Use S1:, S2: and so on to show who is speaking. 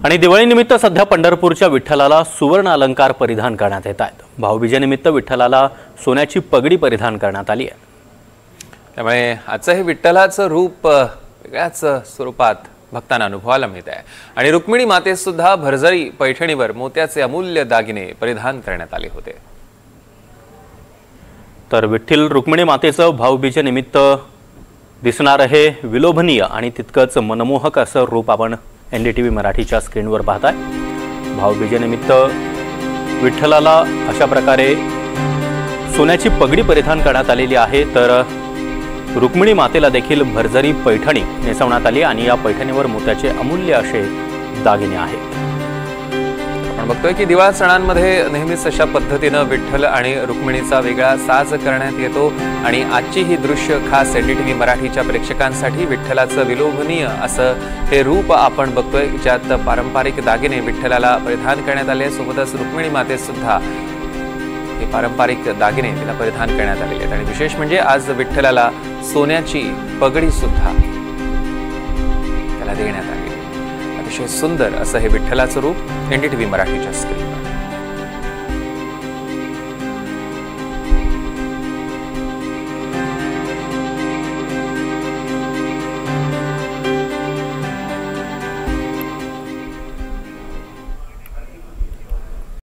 S1: आणि दिवाळीनिमित्त सध्या पंढरपूरच्या विठ्ठलाला सुवर्ण अलंकार परिधान करण्यात येत आहेत। भाऊबीजेनिमित्त विठ्ठलाला सोन्याची पगडी परिधान करण्यात आली आहे।
S2: त्यामुळे आजचं हे विठ्ठलाचं रूप वेगळ्याच स्वरूपात भक्तांना अनुभवायला मिळत आहे। आणि रुक्मिणी मातेस सुद्धा भरजरी पैठणीवर मोत्याचे अमूल्य दागिने परिधान करण्यात आले होते।
S1: तर विठ्ठल रुक्मिणी मातेचं भाऊबीजेनिमित्त दिसणार हे विलोभनीय आणि तितकंच मनमोहक असं रूप आपण NDTV मराठीच्या स्क्रीनवर पाहताय। भाऊबीजेनिमित्त विठ्ठलाला अशा प्रकारे सोन्याची पगडी परिधान करण्यात आलेली आहे। तर रुक्मिणी मातेला देखील भरजरी पैठणी नेसवण्यात आली आणि या पैठणीवर मोत्याचे अमूल्य असे दागिने आहेत।
S2: आपण बघतोय की दिवाळ सणांमध्ये नेहमीच अशा पद्धतीने विठ्ठल आणि रुक्मिणीचा वेगळा साज करण्यात येतो आणि आजची ही दृश्य खास NDTV मराठीच्या प्रेक्षकांसाठी विठ्ठलाचं विलोभनीय असं हे रूप आपण बघतोय, ज्यात पारंपरिक दागिने विठ्ठलाला परिधान करण्यात आले। सोबतच रुक्मिणी मातेस सुद्धा हे पारंपरिक दागिने तिला परिधान करण्यात आलेले आहेत। आणि विशेष म्हणजे आज विठ्ठलाला सोन्याची पगडी सुद्धा त्याला देण्यात आली। अतिशय सुंदर असं हे विठ्ठलाचं रूप NDTV मराठीच्या स्क्रीनवर।